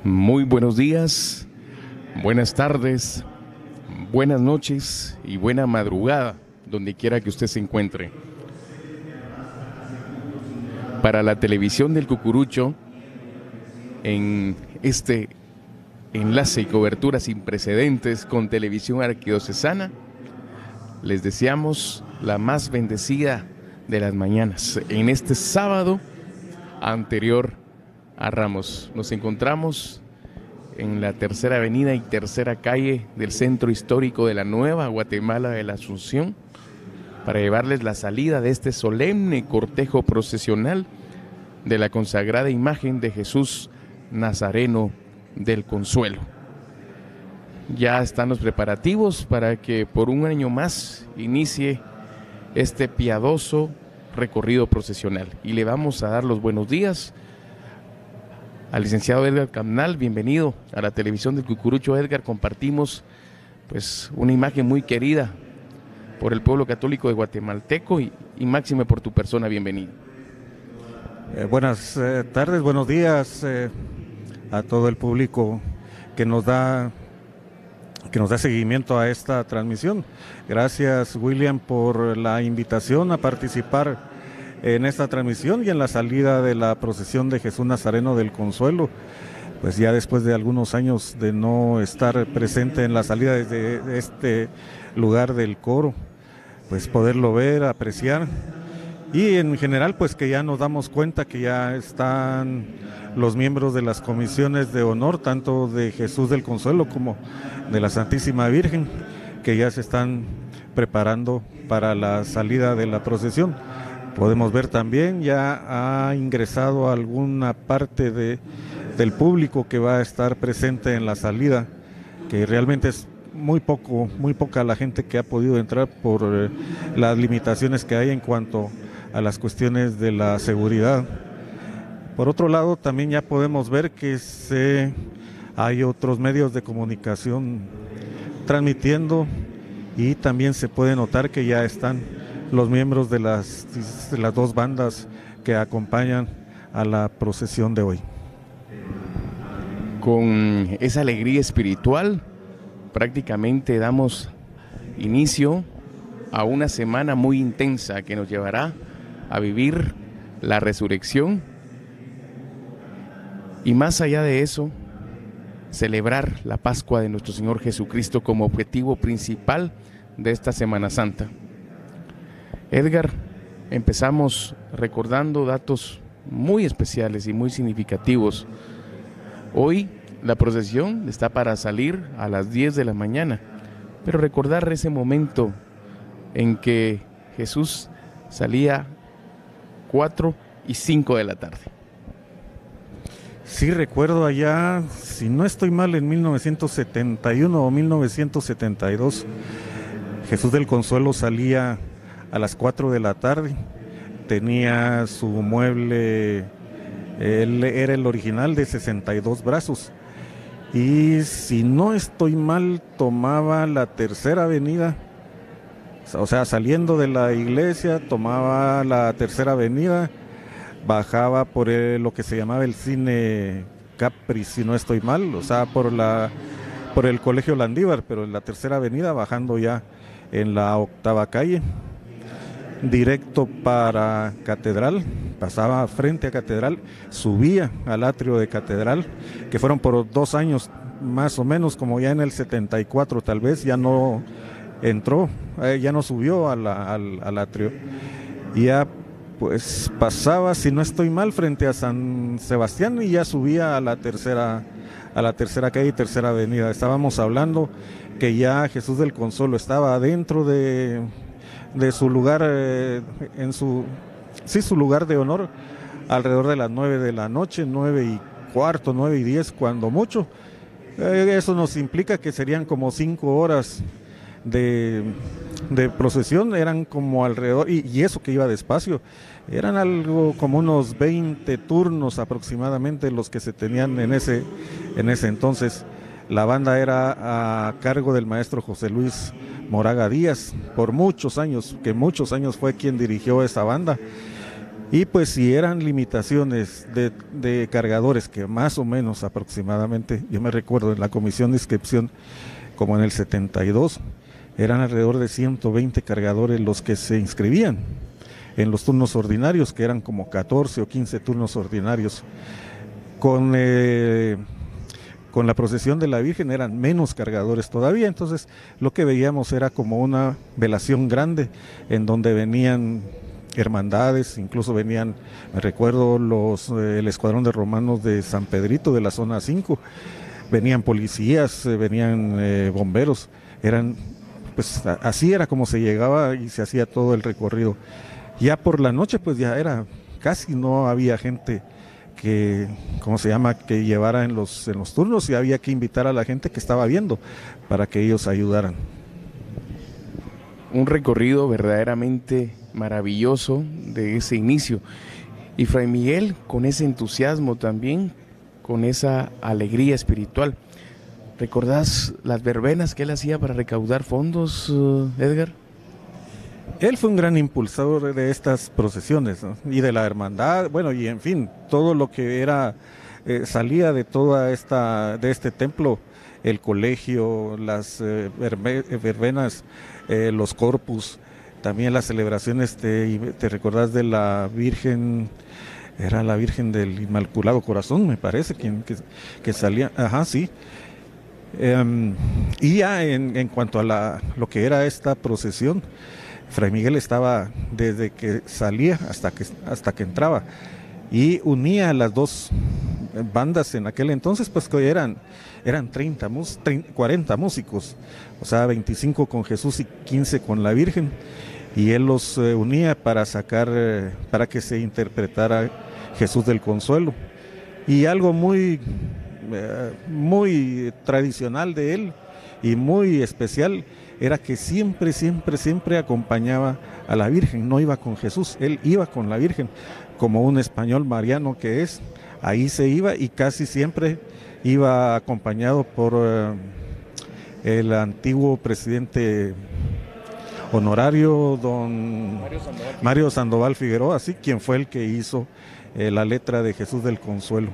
Muy buenos días, buenas tardes, buenas noches y buena madrugada, donde quiera que usted se encuentre. Para la televisión del Cucurucho, en este enlace y cobertura sin precedentes con Televisión Arquidiocesana, les deseamos la más bendecida de las mañanas. En este sábado anterior a Ramos, nos encontramos en la tercera avenida y tercera calle del centro histórico de la Nueva Guatemala de la Asunción para llevarles la salida de este solemne cortejo procesional de la consagrada imagen de Jesús Nazareno del Consuelo. Ya están los preparativos para que por un año más inicie este piadoso recorrido procesional. Y le vamos a dar los buenos días al licenciado Edgar Camnal. Bienvenido a la televisión del Cucurucho, Edgar. Compartimos pues una imagen muy querida por el pueblo católico de guatemalteco y máxime por tu persona. Bienvenido. Buenas tardes, buenos días a todo el público que nos da seguimiento a esta transmisión. Gracias, William, por la invitación a participar en esta transmisión y en la salida de la procesión de Jesús Nazareno del Consuelo. Pues ya después de algunos años de no estar presente en la salida desde este lugar del coro, pues poderlo ver, apreciar, y en general pues que ya nos damos cuenta que ya están los miembros de las comisiones de honor, tanto de Jesús del Consuelo como de la Santísima Virgen, que ya se están preparando para la salida de la procesión. Podemos ver también, ya ha ingresado alguna parte del público que va a estar presente en la salida, que realmente es muy poca la gente que ha podido entrar por las limitaciones que hay en cuanto a las cuestiones de la seguridad. Por otro lado, también ya podemos ver que hay otros medios de comunicación transmitiendo, y también se puede notar que ya están los miembros de las dos bandas que acompañan a la procesión de hoy. Con esa alegría espiritual, prácticamente damos inicio a una semana muy intensa que nos llevará a vivir la resurrección y, más allá de eso, celebrar la Pascua de nuestro Señor Jesucristo como objetivo principal de esta Semana Santa. Edgar, empezamos recordando datos muy especiales y muy significativos. Hoy la procesión está para salir a las 10 de la mañana, pero recordar ese momento en que Jesús salía 4 y 5 de la tarde. Sí, recuerdo allá, si no estoy mal, en 1971 o 1972, Jesús del Consuelo salía a las 4 de la tarde, tenía su mueble, él era el original de 62 brazos, y si no estoy mal, tomaba la tercera avenida, o sea, saliendo de la iglesia, tomaba la tercera avenida, bajaba por lo que se llamaba el Cine Capri, si no estoy mal, o sea, por el Colegio Landívar, pero en la tercera avenida, bajando ya en la octava calle, directo para Catedral, pasaba frente a Catedral, subía al atrio de Catedral, que fueron por 2 años más o menos, como ya en el 74 tal vez, ya no entró, ya no subió al atrio, y ya pues pasaba, si no estoy mal, frente a San Sebastián, y ya subía a la tercera calle y tercera avenida. Estábamos hablando que ya Jesús del Consuelo estaba dentro de su lugar, su lugar de honor, alrededor de las 9 de la noche, 9:15, 9:10 cuando mucho. Eso nos implica que serían como 5 horas de procesión, eran como alrededor, y eso que iba despacio, eran algo como unos 20 turnos aproximadamente los que se tenían en en ese entonces. La banda era a cargo del maestro José Luis Moraga Díaz, por muchos años, que muchos años fue quien dirigió esa banda. Y pues si eran limitaciones de cargadores, que más o menos aproximadamente, yo me recuerdo en la comisión de inscripción, como en el 72, eran alrededor de 120 cargadores los que se inscribían en los turnos ordinarios, que eran como 14 o 15 turnos ordinarios. Con la procesión de la Virgen eran menos cargadores todavía, entonces lo que veíamos era como una velación grande en donde venían hermandades, incluso venían, me recuerdo, el escuadrón de romanos de San Pedrito de la zona 5, venían policías, venían bomberos, pues así era como se llegaba y se hacía todo el recorrido. Ya por la noche pues ya era, casi no había gente que llevara en los turnos, y había que invitar a la gente que estaba viendo para que ellos ayudaran. Un recorrido verdaderamente maravilloso de ese inicio. Y Fray Miguel, con ese entusiasmo también, con esa alegría espiritual. ¿Recordás las verbenas que él hacía para recaudar fondos, Edgar? Él fue un gran impulsador de estas procesiones, ¿no? Y de la hermandad, bueno, y en fin, todo lo que era, salía de de este templo, el colegio, las verbenas, los corpus, también las celebraciones, te recordás de la Virgen, era la Virgen del Inmaculado Corazón, me parece, que salía, ajá, sí. Y ya en cuanto a lo que era esta procesión, Fray Miguel estaba desde que salía hasta que entraba, y unía a las dos bandas en aquel entonces, pues que eran 40 músicos, o sea, 25 con Jesús y 15 con la Virgen, y él los unía para que se interpretara Jesús del Consuelo. Y algo muy tradicional de él y muy especial era que siempre acompañaba a la Virgen, no iba con Jesús, él iba con la Virgen, como un español mariano que es, ahí se iba, y casi siempre iba acompañado por el antiguo presidente honorario, don Mario Sandoval Figueroa, así, quien fue el que hizo la letra de Jesús del Consuelo.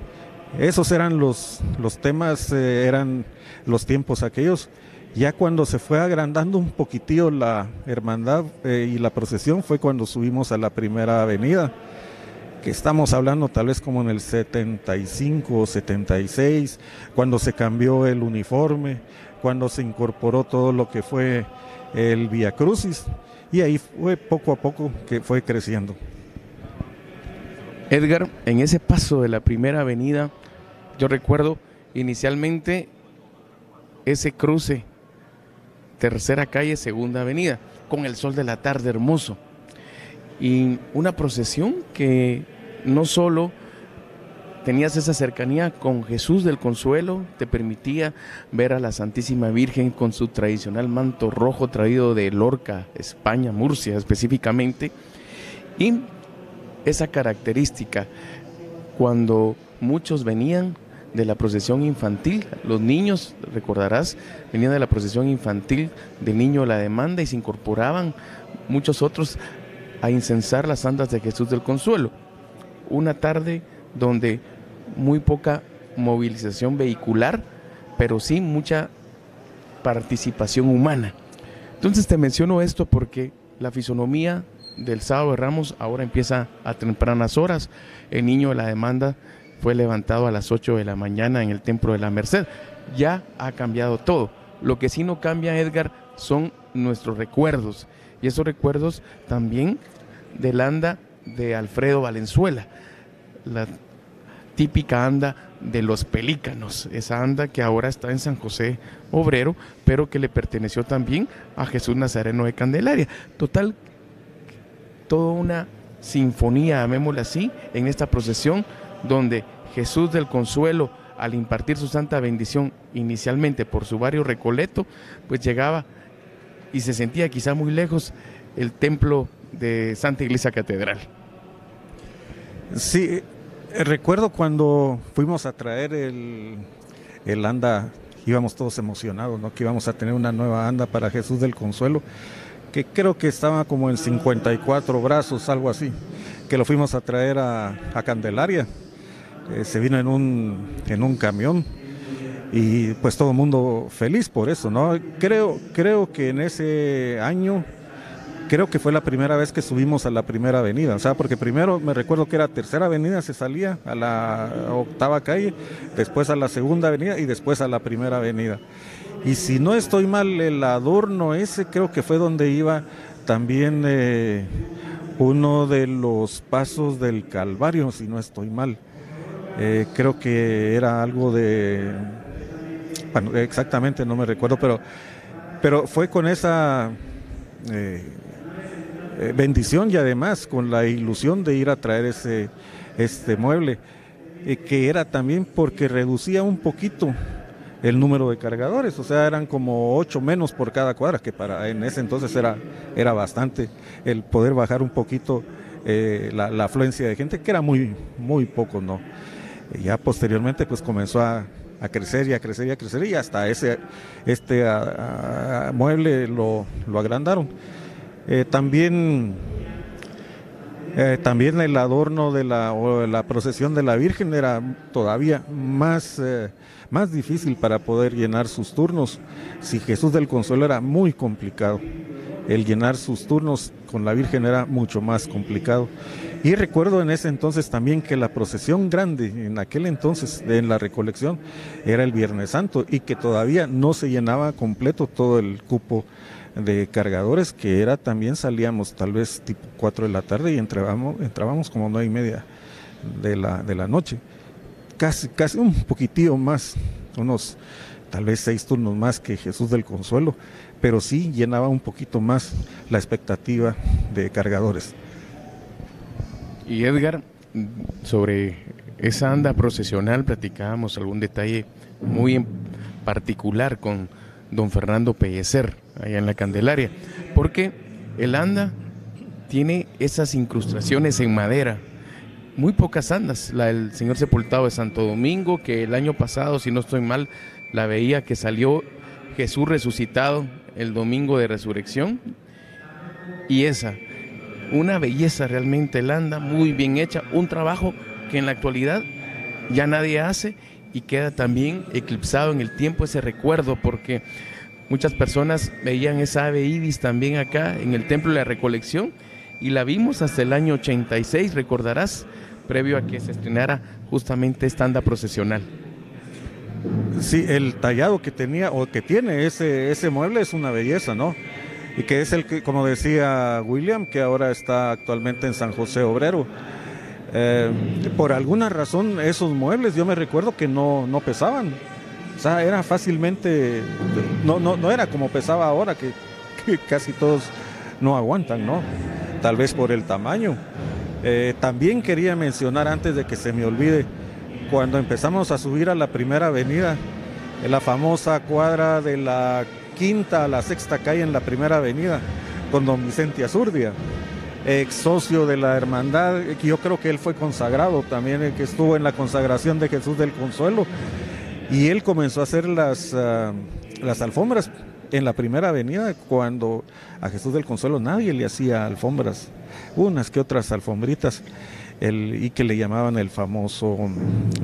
Esos eran los temas, eran los tiempos aquellos. Ya cuando se fue agrandando un poquitillo la hermandad y la procesión fue cuando subimos a la primera avenida, que estamos hablando tal vez como en el 75 o 76, cuando se cambió el uniforme, cuando se incorporó todo lo que fue el Vía Crucis, y ahí fue poco a poco que fue creciendo. Edgar, en ese paso de la primera avenida, yo recuerdo inicialmente ese cruce, tercera calle, segunda avenida, con el sol de la tarde hermoso, y una procesión que no solo tenías esa cercanía con Jesús del Consuelo, te permitía ver a la Santísima Virgen con su tradicional manto rojo traído de Lorca, España, Murcia específicamente, y esa característica cuando muchos venían de la procesión infantil, los niños, recordarás, venían de la procesión infantil del Niño de la Demanda, y se incorporaban muchos otros a incensar las andas de Jesús del Consuelo. Una tarde donde muy poca movilización vehicular, pero sí mucha participación humana. Entonces te menciono esto porque la fisonomía del Sábado de Ramos ahora empieza a tempranas horas. El Niño de la Demanda fue levantado a las 8 de la mañana en el Templo de la Merced. Ya ha cambiado todo. Lo que sí no cambia, Edgar, son nuestros recuerdos. Y esos recuerdos también del anda de Alfredo Valenzuela, la típica anda de los pelícanos, esa anda que ahora está en San José Obrero, pero que le perteneció también a Jesús Nazareno de Candelaria. Total, toda una sinfonía, llamémosla así, en esta procesión, donde Jesús del Consuelo, al impartir su santa bendición inicialmente por su barrio Recoleto, pues llegaba y se sentía quizá muy lejos el templo de Santa Iglesia Catedral. Sí, recuerdo cuando fuimos a traer el anda, íbamos todos emocionados, ¿no? Que íbamos a tener una nueva anda para Jesús del Consuelo, que creo que estaba como en 54 brazos, algo así, que lo fuimos a traer a Candelaria. Se vino en un camión y pues todo el mundo feliz por eso, ¿no? Creo que en ese año, creo que fue la primera vez que subimos a la primera avenida, o sea, porque primero me recuerdo que era tercera avenida, se salía a la octava calle, después a la segunda avenida y después a la primera avenida. Y si no estoy mal, el adorno ese creo que fue donde iba también uno de los pasos del Calvario, si no estoy mal. Creo que era algo de, bueno, exactamente no me recuerdo, pero fue con esa bendición y además con la ilusión de ir a traer este mueble, que era también porque reducía un poquito el número de cargadores, o sea, eran como 8 menos por cada cuadra, que en ese entonces era bastante el poder bajar un poquito la afluencia de gente, que era muy, muy poco, ¿no? Ya posteriormente pues comenzó a crecer y a crecer y a crecer, y hasta este mueble lo agrandaron. También el adorno de la procesión de la Virgen era todavía más difícil para poder llenar sus turnos. Si Jesús del Consuelo era muy complicado, el llenar sus turnos con la Virgen era mucho más complicado. Y recuerdo en ese entonces también que la procesión grande, en aquel entonces, en la recolección, era el Viernes Santo, y que todavía no se llenaba completo todo el cupo de cargadores, que era también, salíamos tal vez tipo 4 de la tarde y entrábamos como 9:30 de la noche. Casi un poquitillo más, unos tal vez 6 turnos más que Jesús del Consuelo, pero sí llenaba un poquito más la expectativa de cargadores. Y Edgar, sobre esa anda procesional platicábamos algún detalle muy en particular con don Fernando Pellecer, allá en la Candelaria, porque el anda tiene esas incrustaciones en madera. Muy pocas andas, la del Señor Sepultado de Santo Domingo, que el año pasado, si no estoy mal, la veía que salió Jesús resucitado el domingo de resurrección, y esa, una belleza realmente el anda, muy bien hecha, un trabajo que en la actualidad ya nadie hace, y queda también eclipsado en el tiempo ese recuerdo, porque muchas personas veían esa ave ibis también acá en el Templo de la Recolección, y la vimos hasta el año 86, recordarás, previo a que se estrenara justamente esta anda procesional. Sí, el tallado que tenía o que tiene ese mueble es una belleza, ¿no? Y que es el que, como decía William, que ahora está actualmente en San José Obrero. Por alguna razón esos muebles, yo me recuerdo que no pesaban. O sea, era fácilmente, no era como pesaba ahora, que casi todos no aguantan, ¿no? Tal vez por el tamaño. También quería mencionar, antes de que se me olvide, cuando empezamos a subir a la primera avenida, en la famosa cuadra de la quinta a la sexta calle en la primera avenida, con don Vicente Azurdia, ex socio de la hermandad, que yo creo que él fue consagrado también, que estuvo en la consagración de Jesús del Consuelo, y él comenzó a hacer las alfombras en la primera avenida, cuando a Jesús del Consuelo nadie le hacía alfombras, unas que otras alfombritas, y que le llamaban el famoso,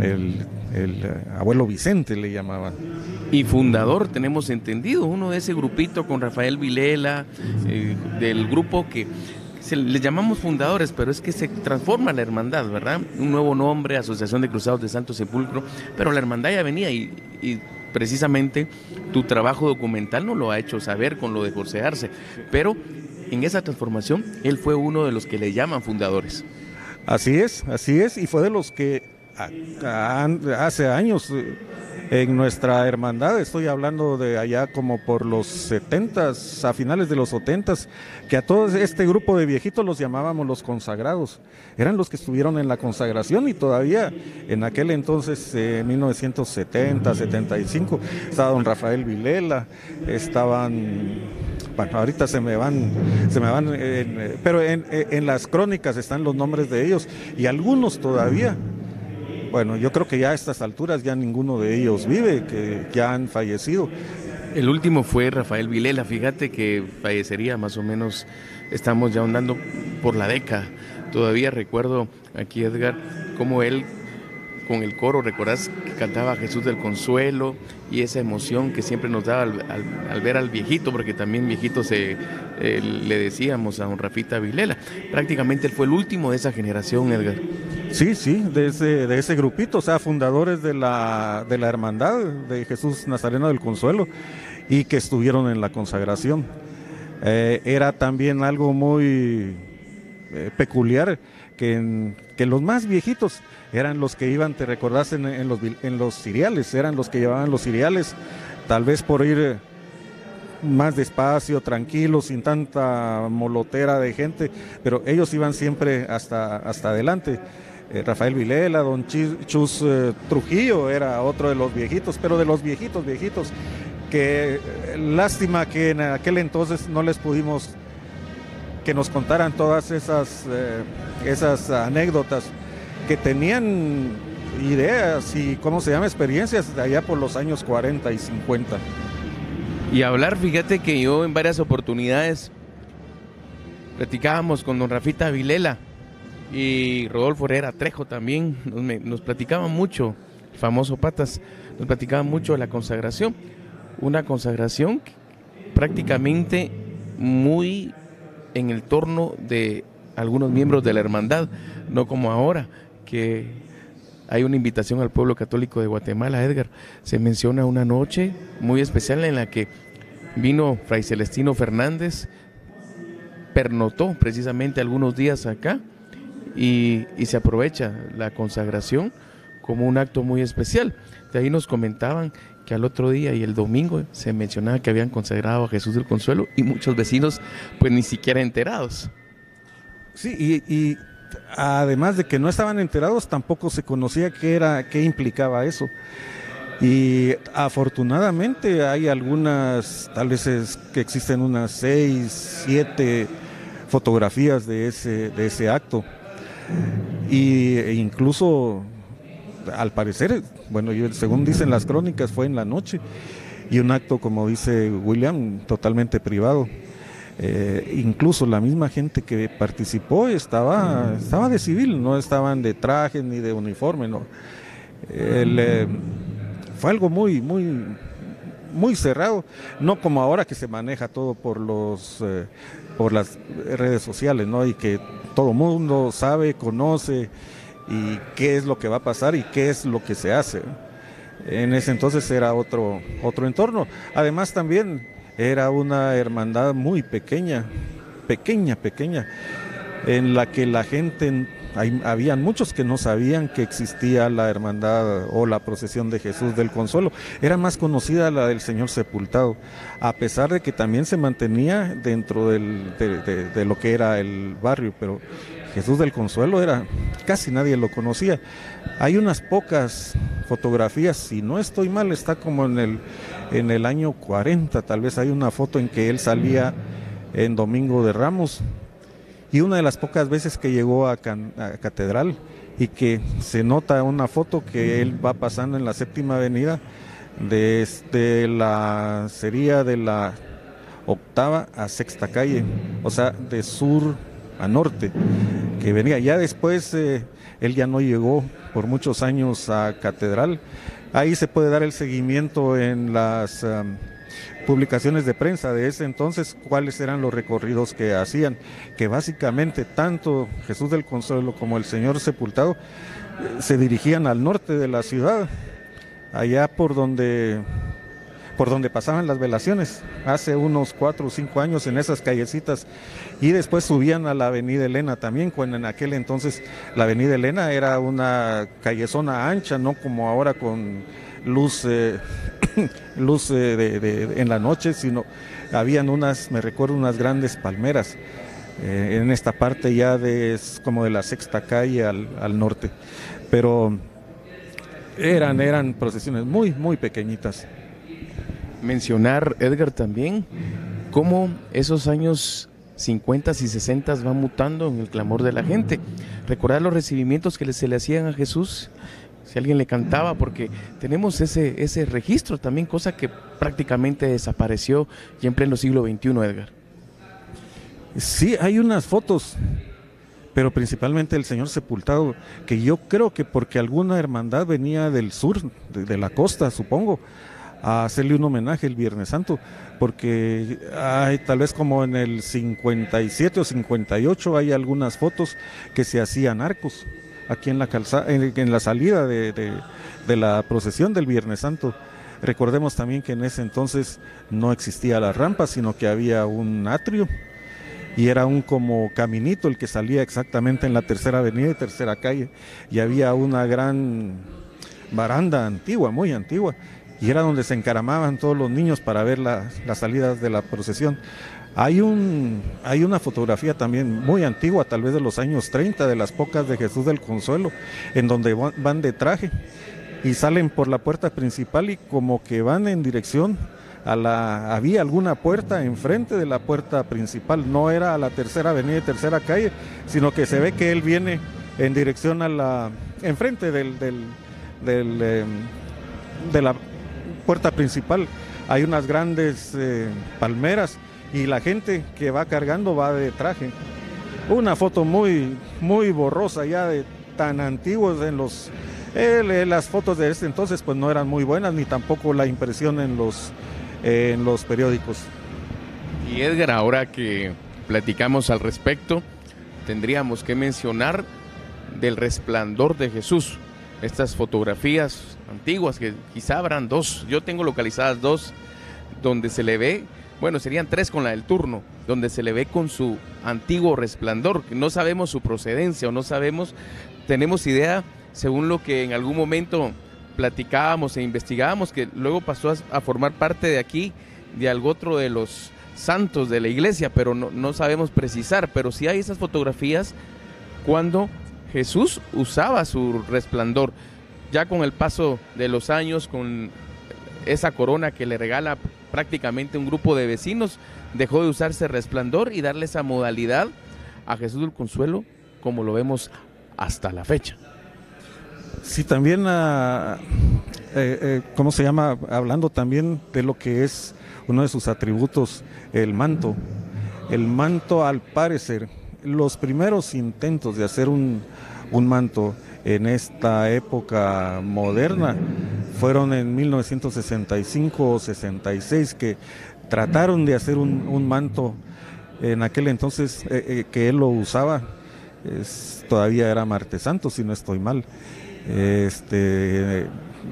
el abuelo Vicente le llamaban. Y fundador, tenemos entendido, uno de ese grupito con Rafael Vilela, del grupo que les llamamos fundadores, pero es que se transforma la hermandad, ¿verdad? Un nuevo nombre, Asociación de Cruzados de Santo Sepulcro, pero la hermandad ya venía, y precisamente tu trabajo documental nos lo ha hecho saber con lo de José Arce, pero en esa transformación él fue uno de los que le llaman fundadores. Así es, y fue de los que hace años en nuestra hermandad, estoy hablando de allá como por los 70s, a finales de los 70s, que a todo este grupo de viejitos los llamábamos los consagrados. Eran los que estuvieron en la consagración, y todavía en aquel entonces, 1970, 75, estaba don Rafael Vilela, estaban... Bueno, ahorita se me van, pero en las crónicas están los nombres de ellos, y algunos todavía, bueno, yo creo que ya a estas alturas ya ninguno de ellos vive, que ya han fallecido. El último fue Rafael Vilela, fíjate que fallecería más o menos, estamos ya andando por la década. Todavía recuerdo aquí, Edgar, cómo él con el coro, recordás que cantaba Jesús del Consuelo y esa emoción que siempre nos daba al ver al viejito, porque también viejito le decíamos a don Rafita Vilela. Prácticamente él fue el último de esa generación, Edgar. Sí, de ese grupito, o sea, fundadores de la hermandad de Jesús Nazareno del Consuelo y que estuvieron en la consagración. Era también algo muy peculiar que los más viejitos eran los que iban, te recordás, en los ciriales, eran los que llevaban los ciriales, tal vez por ir más despacio, tranquilos, sin tanta molotera de gente, pero ellos iban siempre hasta adelante. Rafael Vilela, don Chus Trujillo era otro de los viejitos, pero de los viejitos, que lástima que en aquel entonces no les pudimos que nos contaran todas esas anécdotas, que tenían ideas y, experiencias de allá por los años 40 y 50. Y hablar, fíjate que yo en varias oportunidades platicábamos con don Rafita Vilela y Rodolfo Herrera Trejo también, nos platicaban mucho, el famoso Patas, nos platicaban mucho de la consagración, una consagración prácticamente muy en el torno de algunos miembros de la hermandad, no como ahora, que hay una invitación al pueblo católico de Guatemala, Edgar. Se menciona una noche muy especial en la que vino Fray Celestino Fernández, pernotó precisamente algunos días acá y se aprovecha la consagración como un acto muy especial. De ahí nos comentaban que al otro día y el domingo se mencionaba que habían consagrado a Jesús del Consuelo y muchos vecinos pues ni siquiera enterados. Sí, y además de que no estaban enterados, tampoco se conocía qué implicaba eso. Y afortunadamente hay algunas, tal vez que existen unas 6, 7 fotografías de ese acto. E incluso, al parecer, bueno, según dicen las crónicas, fue en la noche. Y un acto, como dice William, totalmente privado. Incluso la misma gente que participó estaba de civil, no estaban de traje ni de uniforme, no. Fue algo muy cerrado, no como ahora que se maneja todo por las redes sociales, ¿no? Y que todo mundo sabe, conoce y qué es lo que va a pasar y qué es lo que se hace. En ese entonces era otro entorno. Además también era una hermandad muy pequeña, en la que la gente, habían muchos que no sabían que existía la hermandad o la procesión de Jesús del Consuelo. Era más conocida la del Señor Sepultado, a pesar de que también se mantenía dentro de lo que era el barrio, pero Jesús del Consuelo casi nadie lo conocía. Hay unas pocas fotografías, si no estoy mal, está como en el año 40, tal vez hay una foto en que él salía en Domingo de Ramos, y una de las pocas veces que llegó a Catedral, y que se nota una foto que él va pasando en la Séptima Avenida, sería de la Octava a Sexta Calle, o sea, de sur a norte, que venía. Ya después él ya no llegó por muchos años a Catedral. Ahí se puede dar el seguimiento en las publicaciones de prensa de ese entonces, cuáles eran los recorridos que hacían, que básicamente tanto Jesús del Consuelo como el Señor Sepultado se dirigían al norte de la ciudad, allá por donde pasaban las velaciones, hace unos 4 o 5 años, en esas callecitas, y después subían a la Avenida Elena también, cuando en aquel entonces la Avenida Elena era una callezona ancha, no como ahora con luz en la noche, sino habían me recuerdo, unas grandes palmeras en esta parte ya como de la Sexta Calle al norte, pero eran procesiones muy pequeñitas. Mencionar, Edgar, también cómo esos años 50 y 60 van mutando en el clamor de la gente. Recordar los recibimientos que se le hacían a Jesús, si alguien le cantaba, porque tenemos ese registro también, cosa que prácticamente desapareció ya en pleno siglo XXI, Edgar. Sí, hay unas fotos, pero principalmente el Señor sepultado, que yo creo que porque alguna hermandad venía del sur, de la costa, supongo, a hacerle un homenaje el Viernes Santo, porque hay, tal vez como en el 57 o 58 hay algunas fotos que se hacían arcos aquí en la calzada, en la salida de la procesión del Viernes Santo. Recordemos también que en ese entonces no existía la rampa, sino que había un atrio y era un como caminito el que salía exactamente en la Tercera Avenida y Tercera Calle, y había una gran baranda antigua, muy antigua, y era donde se encaramaban todos los niños para ver las salidas de la procesión. Hay una fotografía también muy antigua, tal vez de los años 30, de las pocas de Jesús del Consuelo, en donde van de traje y salen por la puerta principal y como que van en dirección había alguna puerta enfrente de la puerta principal, no era a la Tercera Avenida y Tercera Calle, sino que se ve que él viene en dirección enfrente de la puerta principal. Hay unas grandes palmeras y la gente que va cargando va de traje. Una foto muy, muy borrosa ya, de tan antiguos las fotos de este entonces pues no eran muy buenas, ni tampoco la impresión en los periódicos. Y Edgar, ahora que platicamos al respecto, tendríamos que mencionar del resplandor de Jesús. Estas fotografías antiguas, que quizá habrán dos, yo tengo localizadas dos, donde se le ve, bueno, serían tres con la del turno, donde se le ve con su antiguo resplandor, que no sabemos su procedencia o no sabemos, tenemos idea, según lo que en algún momento platicábamos e investigábamos, que luego pasó a formar parte de aquí, de algo otro de los santos de la iglesia, pero no sabemos precisar, pero sí hay esas fotografías cuando Jesús usaba su resplandor. Ya con el paso de los años, con esa corona que le regala prácticamente un grupo de vecinos, dejó de usarse resplandor y darle esa modalidad a Jesús del Consuelo como lo vemos hasta la fecha. Sí, también, ¿cómo se llama? Hablando también de lo que es uno de sus atributos, el manto. El manto, al parecer, los primeros intentos de hacer un manto en esta época moderna fueron en 1965 o 66, que trataron de hacer un manto en aquel entonces que él lo usaba, todavía era Martes Santo, si no estoy mal.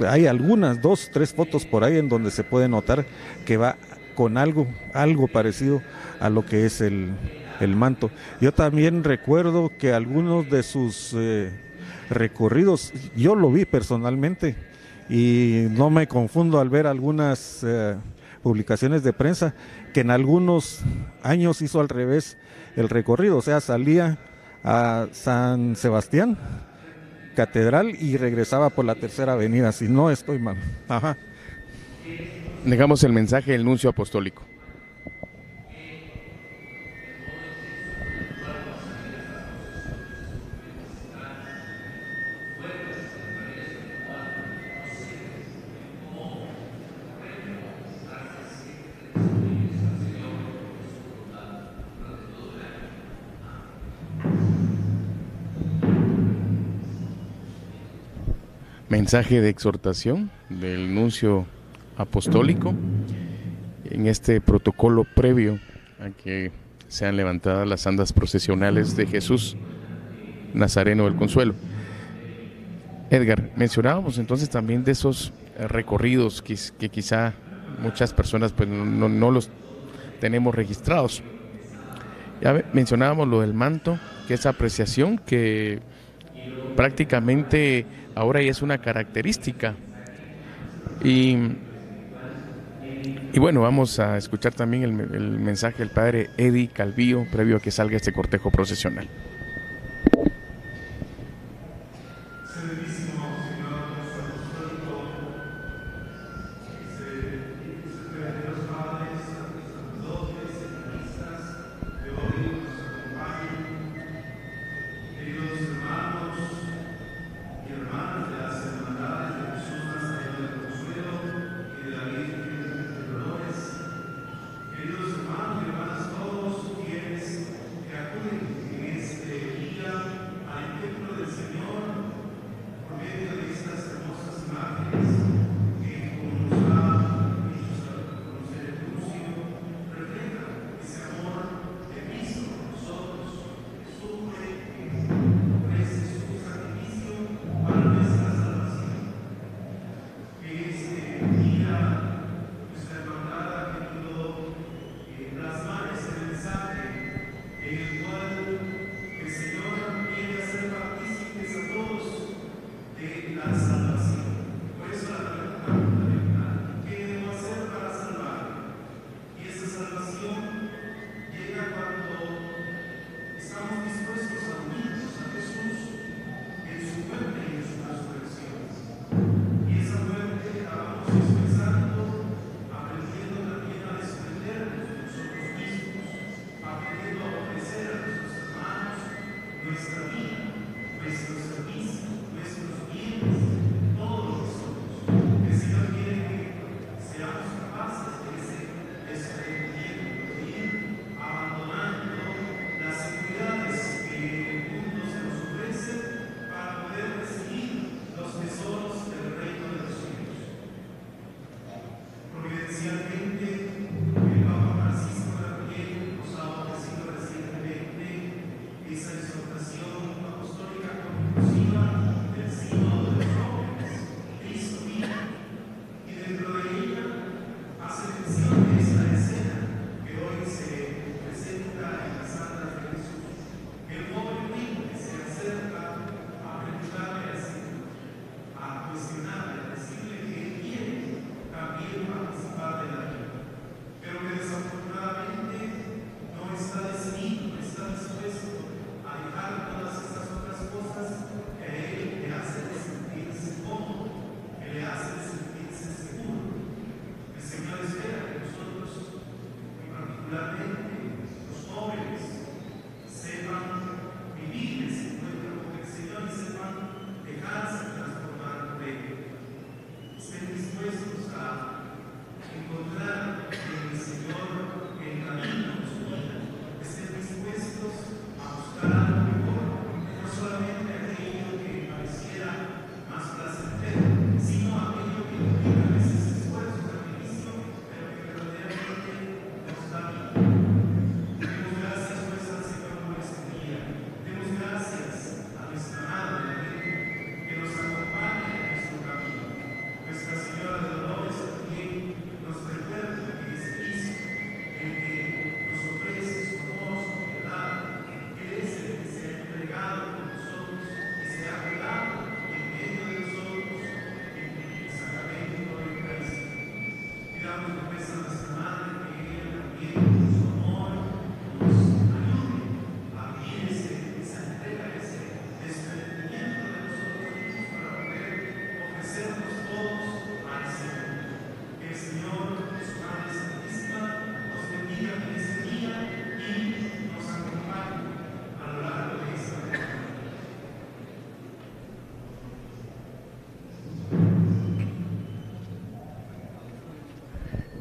Hay algunas, 2, 3 fotos por ahí en donde se puede notar que va con algo parecido a lo que es el manto. Yo también recuerdo que algunos de sus recorridos, yo lo vi personalmente y no me confundo al ver algunas publicaciones de prensa, que en algunos años hizo al revés el recorrido, o sea, salía a San Sebastián, Catedral, y regresaba por la Tercera Avenida, si no estoy mal. Ajá. Dejamos el mensaje del nuncio apostólico. Mensaje de exhortación del nuncio apostólico en este protocolo previo a que sean levantadas las andas procesionales de Jesús Nazareno del Consuelo. Edgar, mencionábamos entonces también de esos recorridos que quizá muchas personas pues no los tenemos registrados. Ya mencionábamos lo del manto, que es apreciación que prácticamente ahora ya es una característica. Y bueno, vamos a escuchar también el mensaje del padre Eddie Calvillo previo a que salga este cortejo procesional.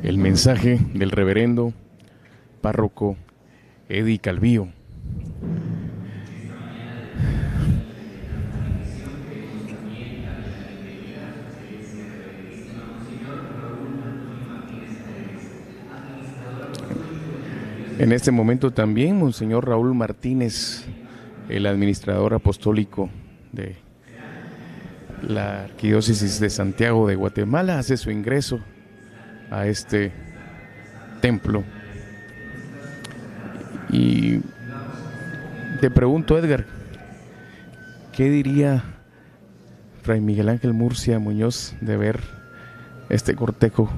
el mensaje del reverendo párroco Eddie Calvillo. En este momento también Monseñor Raúl Martínez, el administrador apostólico de la Arquidiócesis de Santiago de Guatemala, hace su ingreso a este templo. Y te pregunto, Edgar, ¿qué diría Fray Miguel Ángel Murcia Muñoz de ver este cortejo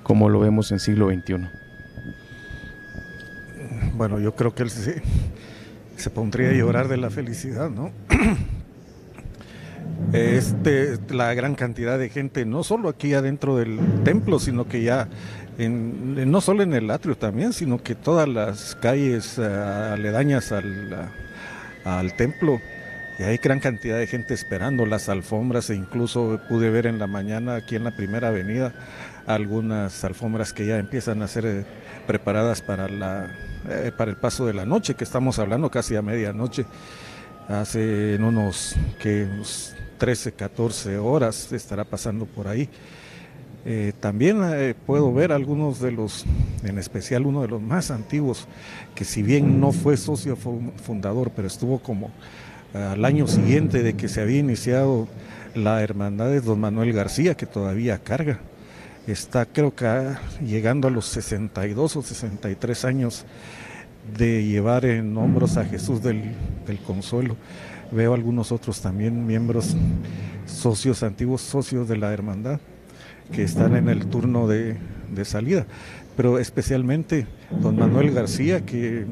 como lo vemos en siglo XXI? Bueno, yo creo que él se pondría a llorar de la felicidad, ¿no? La gran cantidad de gente, no solo aquí adentro del templo, sino que ya, no solo en el atrio también, sino que todas las calles aledañas al templo, y hay gran cantidad de gente esperando las alfombras, e incluso pude ver en la mañana aquí en la Primera Avenida algunas alfombras que ya empiezan a ser preparadas para el paso de la noche, que estamos hablando casi a medianoche. Hace en unos 13, 14 horas estará pasando por ahí. También puedo ver algunos de los, en especial uno de los más antiguos, que si bien no fue socio fundador, pero estuvo como al año siguiente de que se había iniciado la hermandad, de don Manuel García, que todavía carga. Está, creo que llegando a los 62 o 63 años de llevar en hombros a Jesús del Consuelo. Veo algunos otros también miembros, socios, antiguos socios de la hermandad, que están en el turno de salida, pero especialmente don Manuel García, que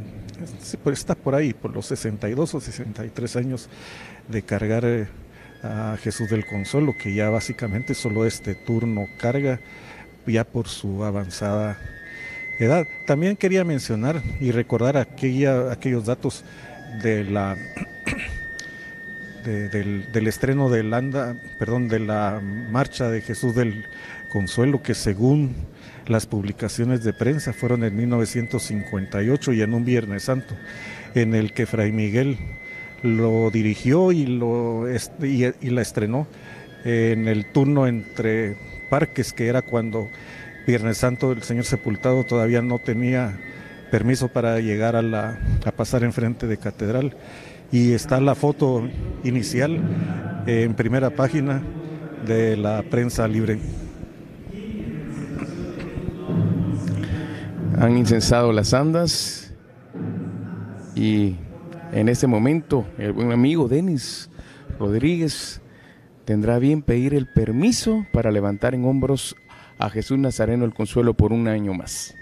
está por ahí, por los 62 o 63 años de cargar a Jesús del Consuelo, que ya básicamente solo este turno carga, ya por su avanzada edad. También quería mencionar y recordar aquellos datos de del estreno de la marcha de Jesús del Consuelo, que según las publicaciones de prensa fueron en 1958 y en un Viernes Santo, en el que Fray Miguel lo dirigió y la estrenó en el turno entre Parques, que era cuando Viernes Santo el Señor Sepultado todavía no tenía permiso para llegar a pasar enfrente de Catedral. Y está la foto inicial en primera página de la Prensa Libre. Han incensado las andas y en este momento el buen amigo Denis Rodríguez tendrá bien pedir el permiso para levantar en hombros a Jesús Nazareno el Consuelo por un año más.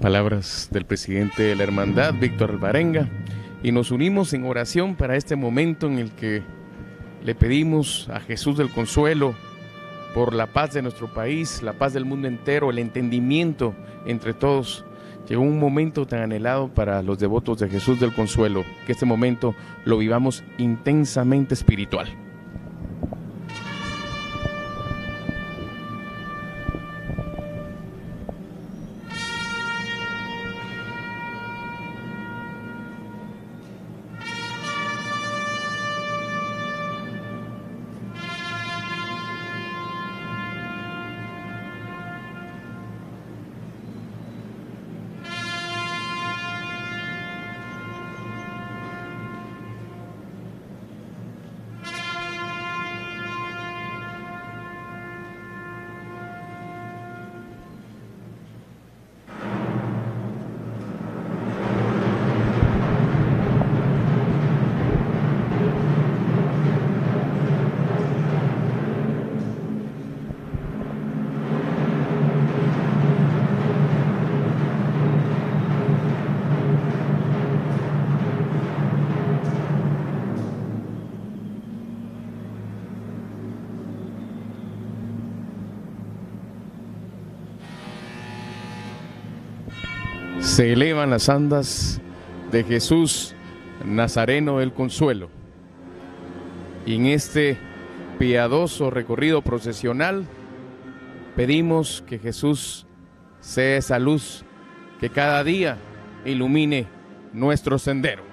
Palabras del presidente de la Hermandad, Víctor Alvarenga, y nos unimos en oración para este momento en el que le pedimos a Jesús del Consuelo por la paz de nuestro país, la paz del mundo entero, el entendimiento entre todos. Llegó un momento tan anhelado para los devotos de Jesús del Consuelo, que este momento lo vivamos intensamente espiritual. Se elevan las andas de Jesús Nazareno del Consuelo. Y en este piadoso recorrido procesional pedimos que Jesús sea esa luz que cada día ilumine nuestro sendero.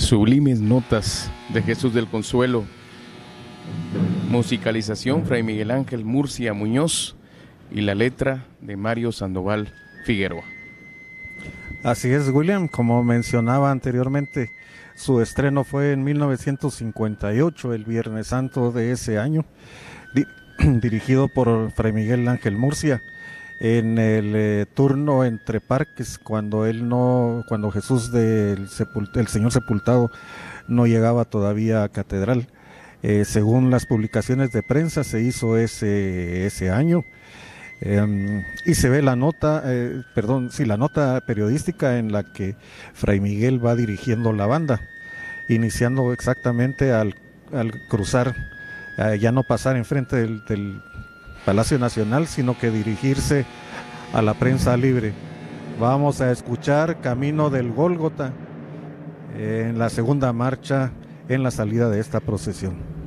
sublimes notas de Jesús del Consuelo. Musicalización, Fray Miguel Ángel Murcia Muñoz, y la letra de Mario Sandoval Figueroa. Así es, William, como mencionaba anteriormente, su estreno fue en 1958, el Viernes Santo de ese año, dirigido por Fray Miguel Ángel Murcia, en el turno entre parques, cuando Jesús el Señor sepultado no llegaba todavía a catedral. Según las publicaciones de prensa, se hizo ese año. Y se ve la nota periodística en la que Fray Miguel va dirigiendo la banda, iniciando exactamente al cruzar, ya no pasar enfrente del Palacio Nacional, sino que dirigirse a la prensa libre. Vamos a escuchar Camino del Gólgota en la segunda marcha en la salida de esta procesión.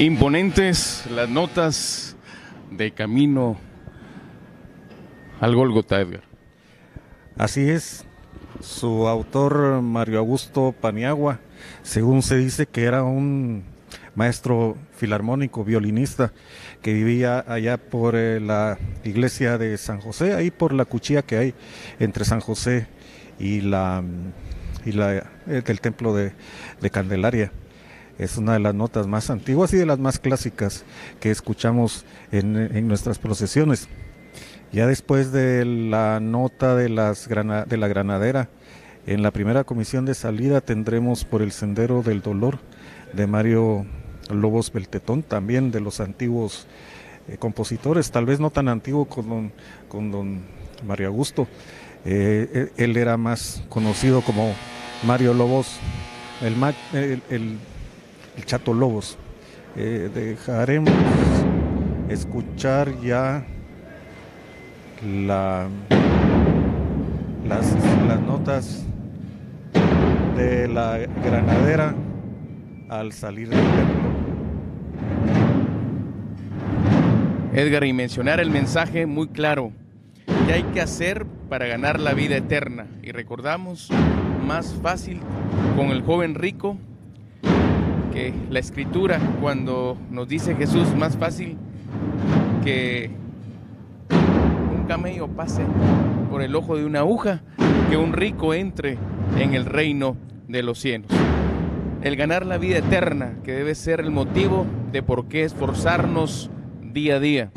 Imponentes las notas de camino al Gólgota, Edgar. Así es, su autor Mario Augusto Paniagua, según se dice que era un maestro filarmónico, violinista, que vivía allá por la iglesia de San José, ahí por la cuchilla que hay entre San José y el templo de Candelaria. Es una de las notas más antiguas y de las más clásicas que escuchamos en nuestras procesiones. Ya después de la nota de la Granadera, en la primera comisión de salida tendremos Por el Sendero del Dolor de Mario Lobos Beltetón, también de los antiguos compositores, tal vez no tan antiguo con don Mario Augusto. Él era más conocido como Mario Lobos, el Chato Lobos. Dejaremos escuchar ya las notas de la Granadera al salir del templo. Edgar, y mencionar el mensaje muy claro: ¿qué hay que hacer para ganar la vida eterna? Y recordamos, más fácil con el joven rico, que la Escritura, cuando nos dice Jesús, más fácil que un camello pase por el ojo de una aguja, que un rico entre en el reino de los cielos. El ganar la vida eterna, que debe ser el motivo de por qué esforzarnos día a día,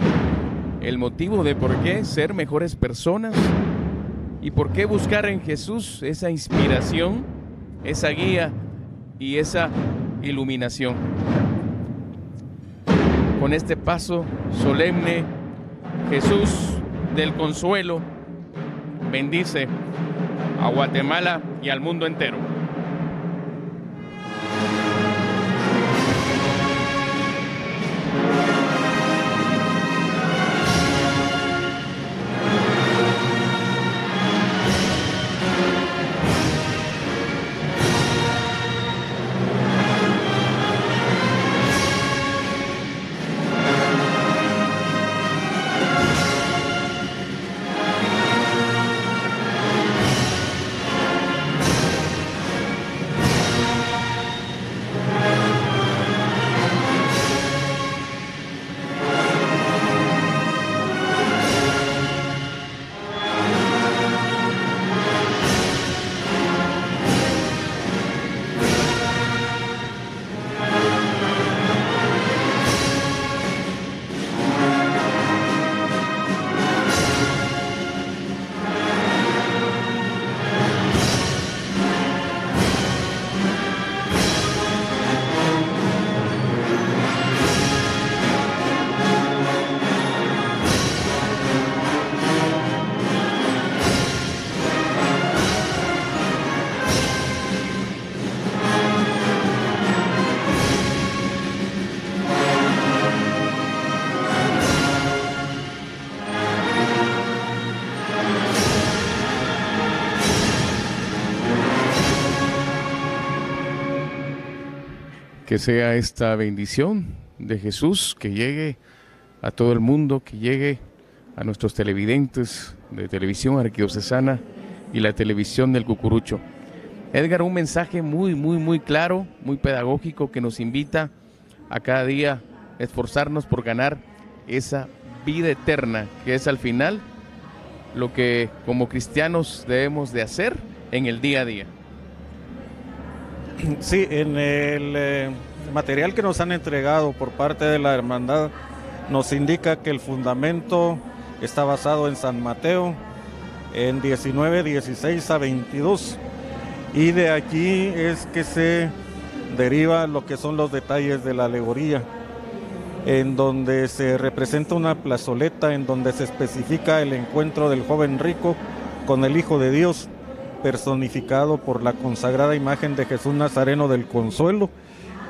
el motivo de por qué ser mejores personas y por qué buscar en Jesús esa inspiración, esa guía y esa iluminación. Con este paso solemne, Jesús del Consuelo bendice a Guatemala y al mundo entero. Que sea esta bendición de Jesús, que llegue a todo el mundo, que llegue a nuestros televidentes de Televisión Arquidiocesana y la televisión del Cucurucho. Edgar, un mensaje muy claro, muy pedagógico, que nos invita a cada día esforzarnos por ganar esa vida eterna, que es al final lo que como cristianos debemos de hacer en el día a día. Sí, en el material que nos han entregado por parte de la hermandad nos indica que el fundamento está basado en San Mateo, en 19, 16 a 22, y de aquí es que se deriva lo que son los detalles de la alegoría, en donde se representa una plazoleta, en donde se especifica el encuentro del joven rico con el Hijo de Dios, personificado por la consagrada imagen de Jesús Nazareno del Consuelo,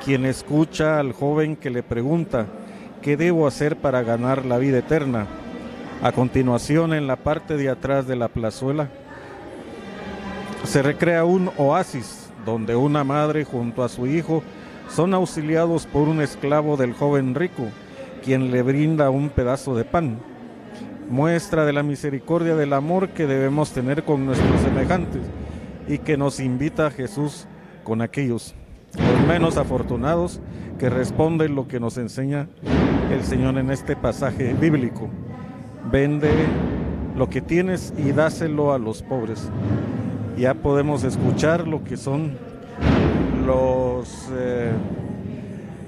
quien escucha al joven que le pregunta: ¿qué debo hacer para ganar la vida eterna? A continuación, en la parte de atrás de la plazuela, se recrea un oasis donde una madre junto a su hijo son auxiliados por un esclavo del joven rico, quien le brinda un pedazo de pan, muestra de la misericordia del amor que debemos tener con nuestros semejantes y que nos invita a Jesús con aquellos, los menos afortunados, que responden lo que nos enseña el Señor en este pasaje bíblico: vende lo que tienes y dáselo a los pobres. Ya podemos escuchar lo que son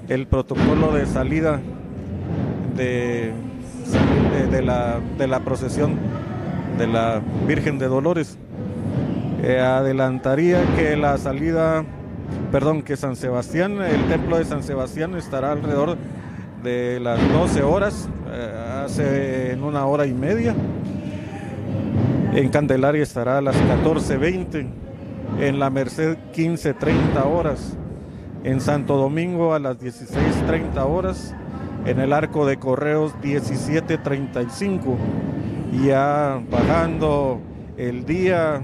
el protocolo de salida de la procesión de la Virgen de Dolores. Adelantaría que la salida, que San Sebastián, el templo de San Sebastián estará alrededor de las 12 horas, en 1 hora y media. En Candelaria estará a las 14:20, en La Merced 15:30 horas, en Santo Domingo a las 16:30 horas, en el Arco de Correos 17:35, y ya bajando el día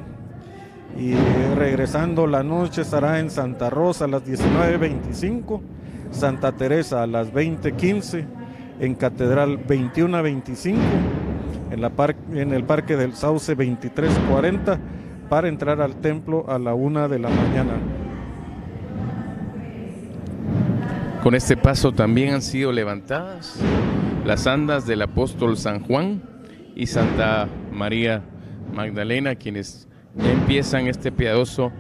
y regresando la noche estará en Santa Rosa a las 19:25, Santa Teresa a las 20:15, en Catedral 21:25, en el Parque del Sauce 23:40, para entrar al templo a la 1 de la mañana. Con este paso también han sido levantadas las andas del apóstol San Juan y Santa María Magdalena, quienes ya empiezan este piadoso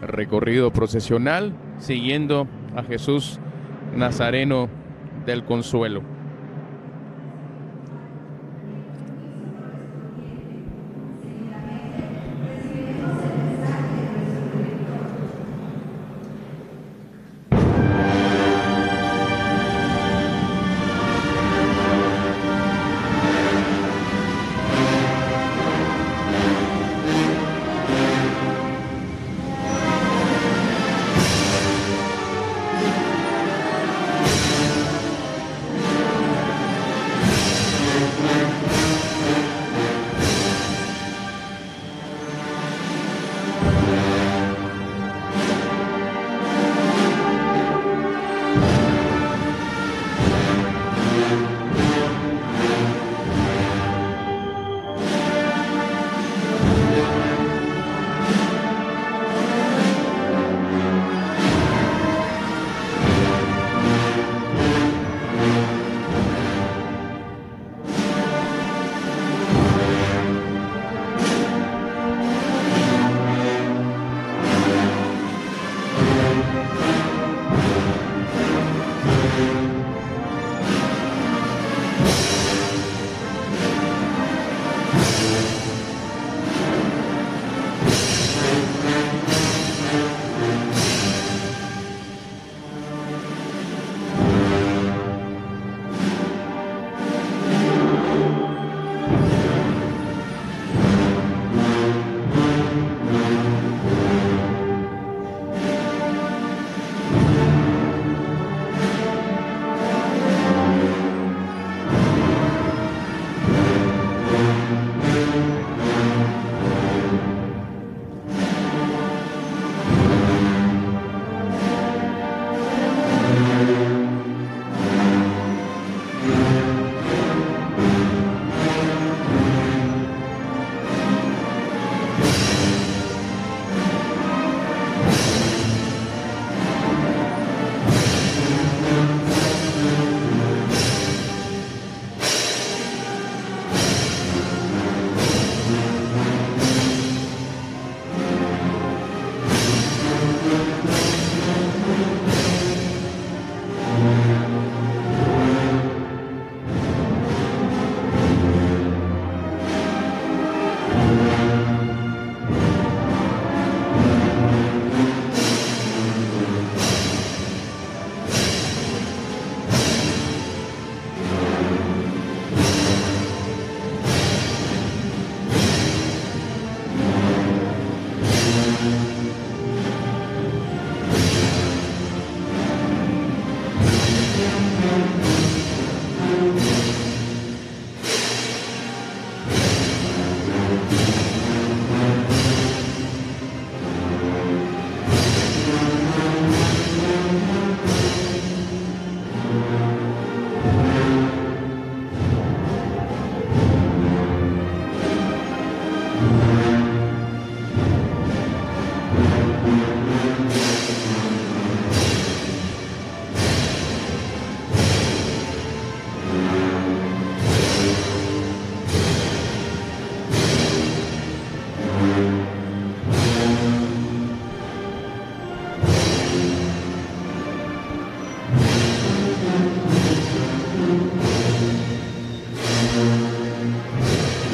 recorrido procesional siguiendo a Jesús Nazareno del Consuelo.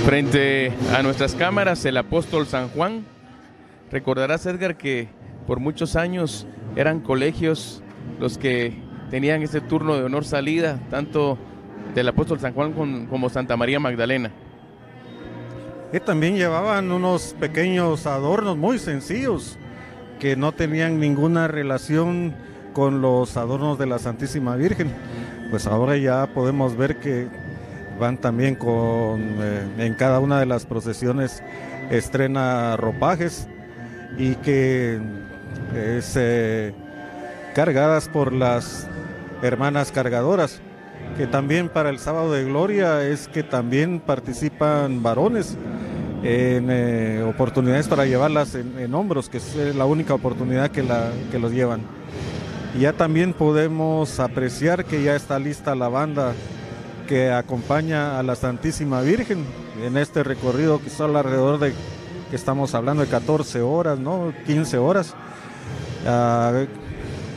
Frente a nuestras cámaras, el apóstol San Juan. Recordarás, Edgar, que por muchos años eran colegios los que tenían este turno de honor salida, tanto del apóstol San Juan como Santa María Magdalena. Y también llevaban unos pequeños adornos muy sencillos que no tenían ninguna relación con los adornos de la Santísima Virgen. Pues ahora ya podemos ver que van también en cada una de las procesiones estrena ropajes y que cargadas por las hermanas cargadoras, que también para el sábado de gloria es que también participan varones en oportunidades para llevarlas en hombros, que es la única oportunidad que los llevan. Y ya también podemos apreciar que ya está lista la banda que acompaña a la Santísima Virgen en este recorrido, que son alrededor de, que estamos hablando de 14 horas, ¿no? 15 horas,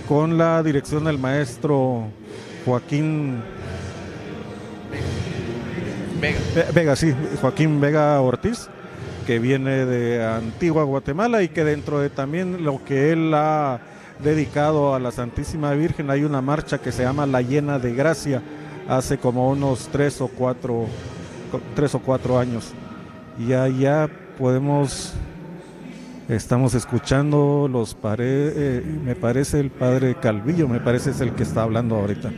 con la dirección del maestro Joaquín Joaquín Vega Ortiz, que viene de Antigua Guatemala, y que dentro de también lo que él ha dedicado a la Santísima Virgen hay una marcha que se llama La Llena de Gracia, hace como unos 3 o 4 años. Y ya estamos escuchando me parece el padre Calvillo, me parece es el que está hablando ahorita.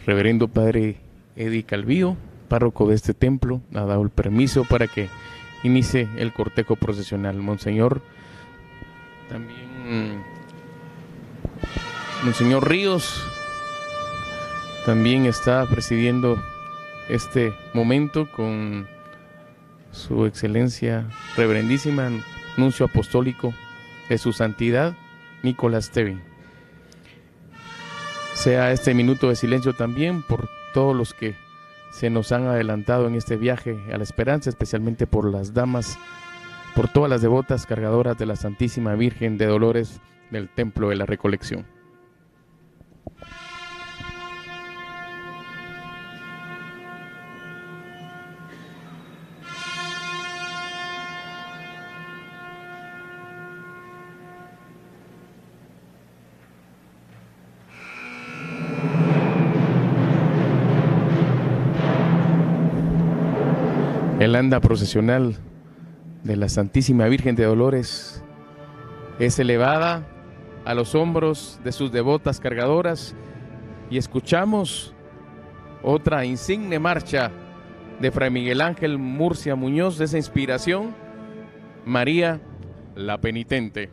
Reverendo Padre Eddie Calvillo, párroco de este templo, ha dado el permiso para que inicie el cortejo procesional. Monseñor Ríos también está presidiendo este momento con su excelencia reverendísima nuncio apostólico de su santidad Nicolás Tevin. Sea este minuto de silencio también por todos los que se nos han adelantado en este viaje a la esperanza, especialmente por las damas, por todas las devotas cargadoras de la Santísima Virgen de Dolores del Templo de la Recolección. El anda procesional de la Santísima Virgen de Dolores es elevada a los hombros de sus devotas cargadoras y escuchamos otra insigne marcha de Fray Miguel Ángel Murcia Muñoz, de esa inspiración, María la Penitente.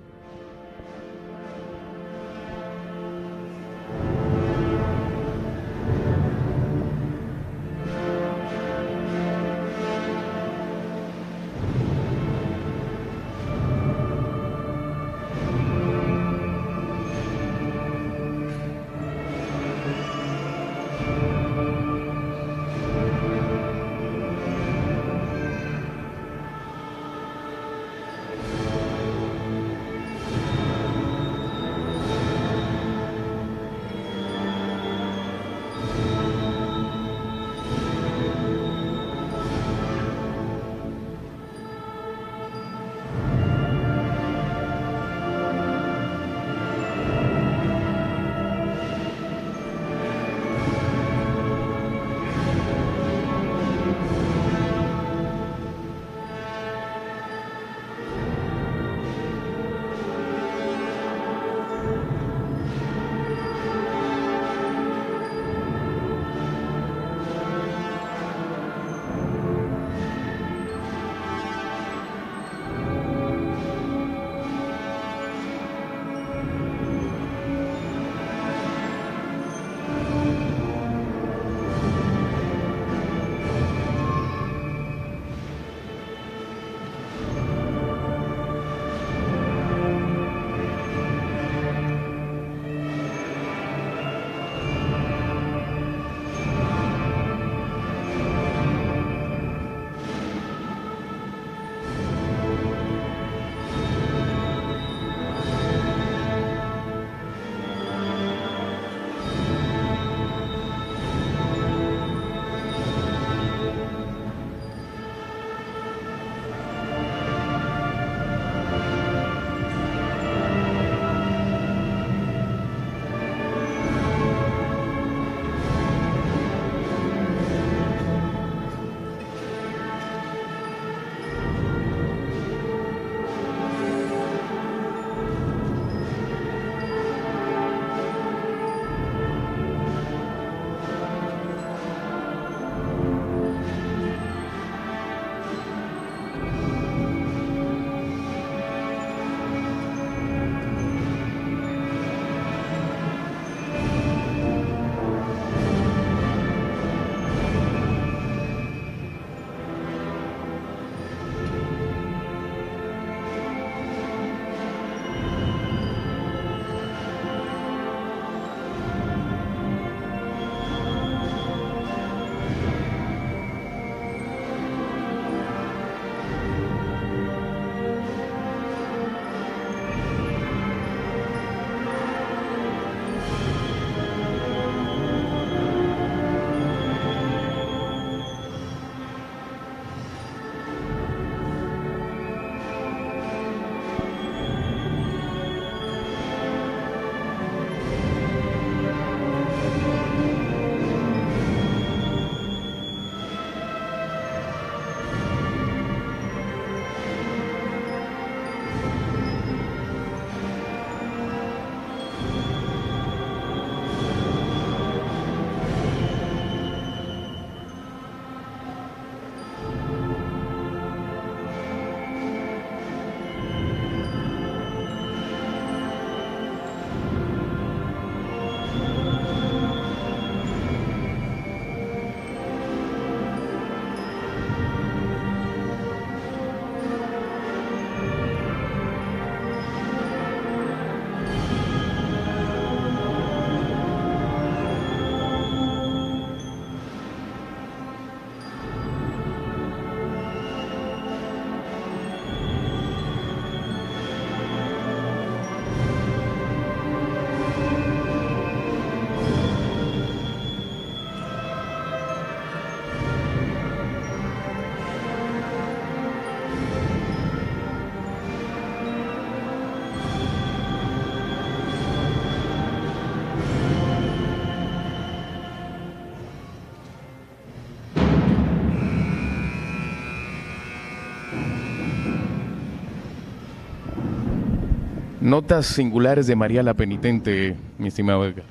Notas singulares de María la Penitente, mi estimado Edgar.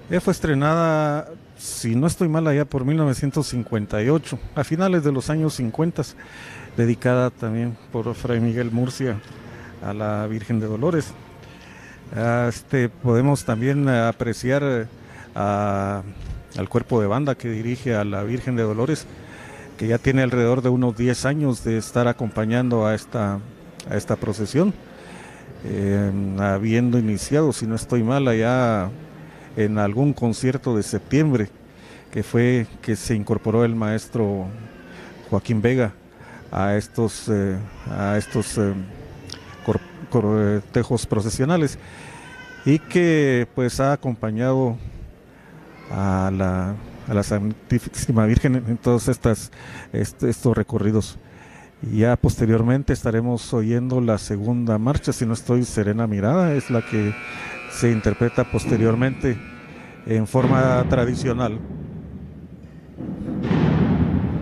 Ella fue estrenada, si no estoy mal, allá por 1958, a finales de los años 50, dedicada también por Fray Miguel Murcia a la Virgen de Dolores. Podemos también apreciar al cuerpo de banda que dirige a la Virgen de Dolores, que ya tiene alrededor de unos 10 años de estar acompañando a esta procesión, habiendo iniciado, si no estoy mal, allá en algún concierto de septiembre, que se incorporó el maestro Joaquín Vega a estos cortejos procesionales, y que pues ha acompañado a la Santísima Virgen en todos estos recorridos. Y ya posteriormente estaremos oyendo la segunda marcha, si no estoy, Serena Mirada, es la que se interpreta posteriormente en forma tradicional.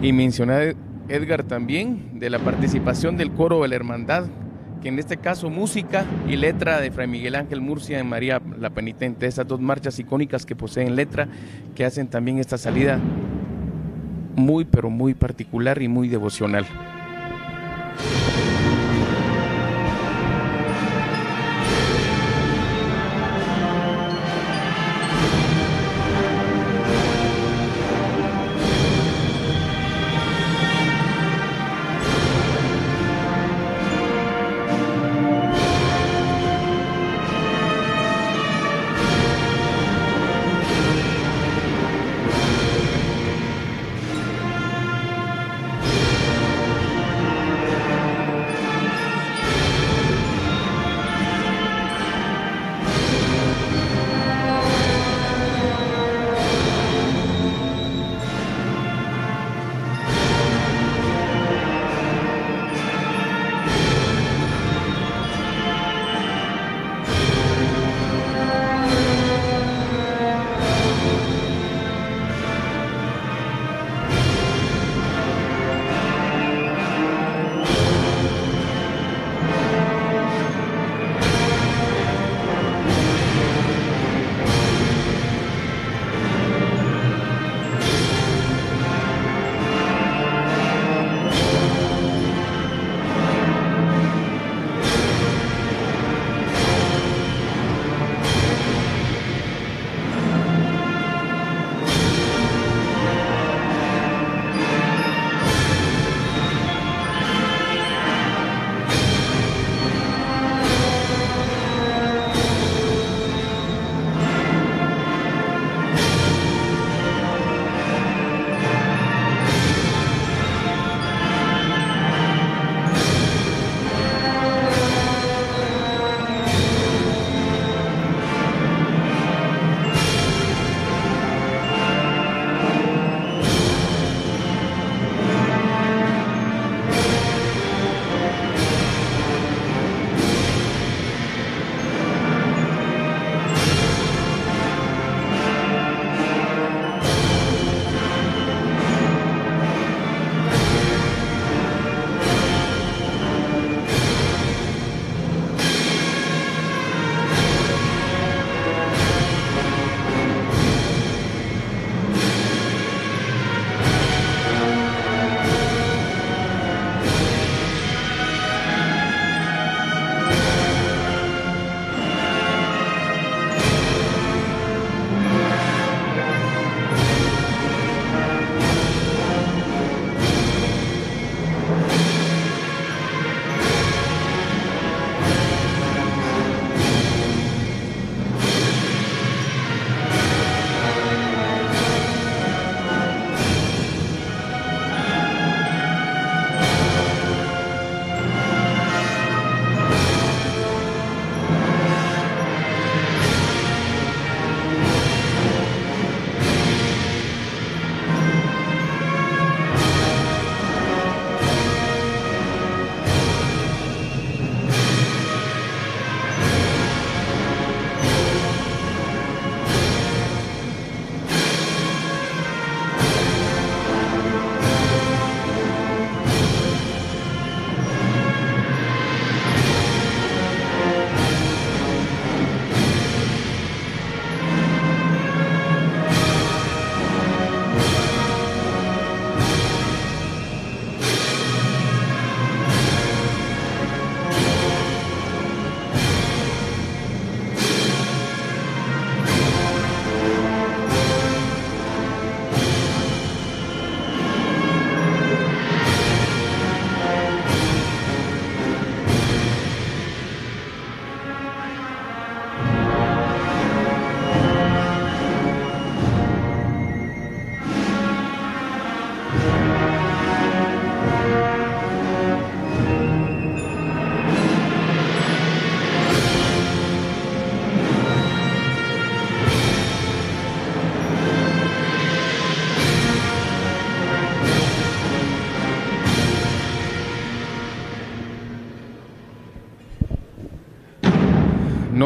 Y mencionar, Edgar, también de la participación del coro de la Hermandad, que en este caso música y letra de Fray Miguel Ángel Murcia en María la Penitente, estas dos marchas icónicas que poseen letra, que hacen también esta salida muy pero muy particular y muy devocional.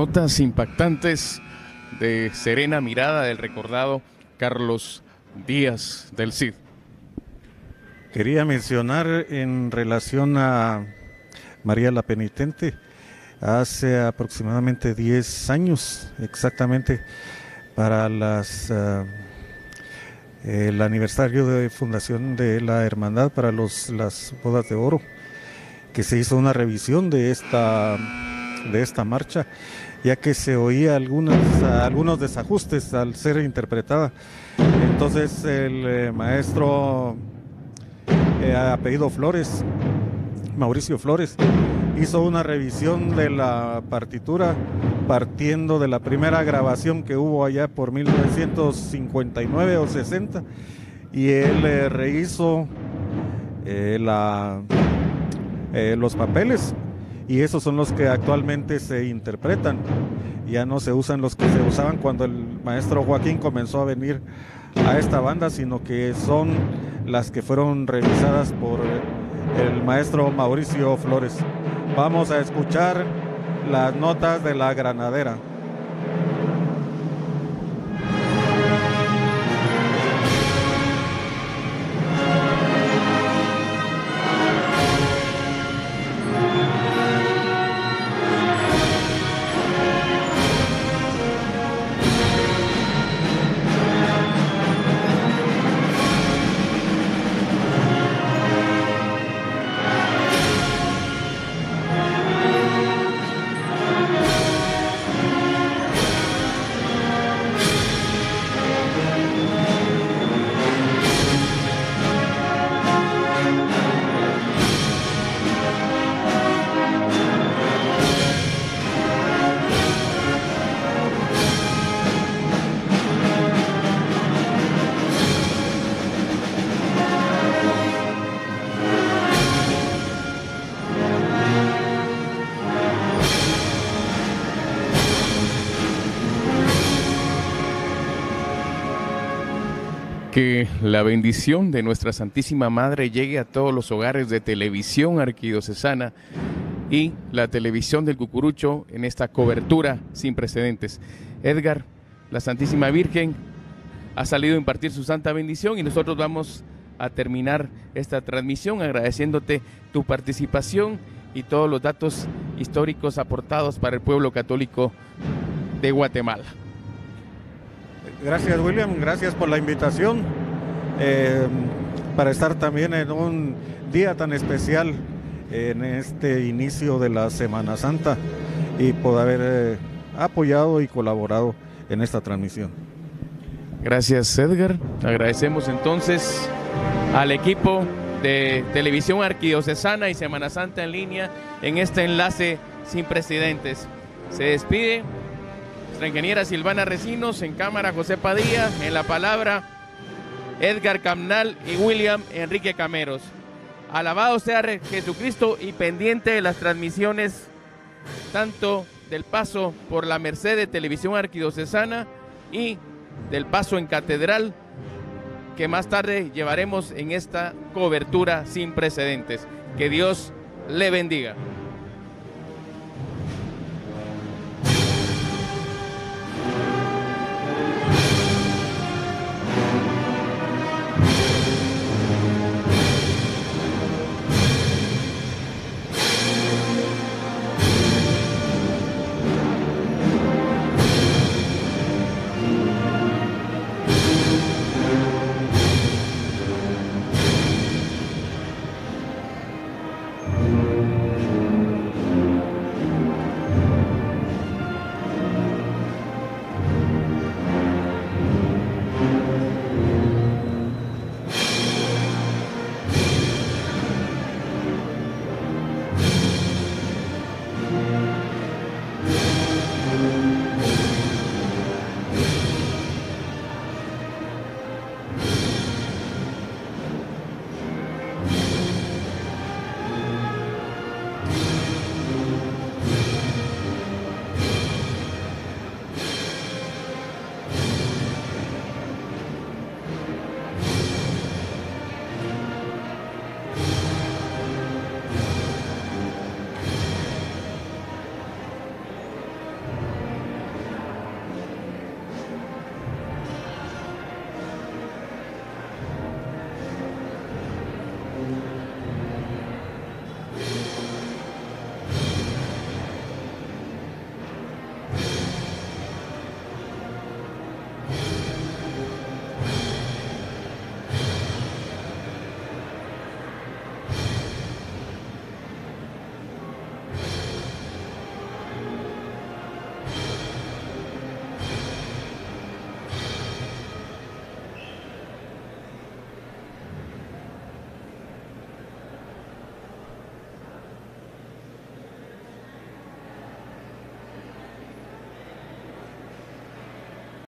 Notas impactantes de serena mirada del recordado Carlos Díaz del Cid. Quería mencionar en relación a María la Penitente, hace aproximadamente 10 años, exactamente para el aniversario de fundación de la Hermandad para las Bodas de Oro, que se hizo una revisión de esta marcha, ya que se oía algunos desajustes al ser interpretada. Entonces el maestro apellido Flores, Mauricio Flores, hizo una revisión de la partitura partiendo de la primera grabación que hubo allá por 1959 o 60, y él rehizo los papeles, y esos son los que actualmente se interpretan. Ya no se usan los que se usaban cuando el maestro Joaquín comenzó a venir a esta banda, sino que son las que fueron revisadas por el maestro Mauricio Flores. Vamos a escuchar las notas de la Granadera. Que la bendición de nuestra Santísima Madre llegue a todos los hogares de Televisión Arquidiocesana y la televisión del Cucurucho en esta cobertura sin precedentes. Edgar, la Santísima Virgen ha salido a impartir su santa bendición y nosotros vamos a terminar esta transmisión agradeciéndote tu participación y todos los datos históricos aportados para el pueblo católico de Guatemala. Gracias, William, gracias por la invitación para estar también en un día tan especial en este inicio de la Semana Santa y por haber apoyado y colaborado en esta transmisión. Gracias, Edgar. Agradecemos entonces al equipo de Televisión Arquidiocesana y Semana Santa en línea en este enlace sin precedentes. Se despide nuestra ingeniera Silvana Recinos, en cámara José Padilla, en la palabra Edgar Camnal y William Enrique Cameros. Alabado sea Jesucristo y pendiente de las transmisiones tanto del paso por la Merced de Televisión Arquidiocesana y del paso en Catedral que más tarde llevaremos en esta cobertura sin precedentes. Que Dios le bendiga.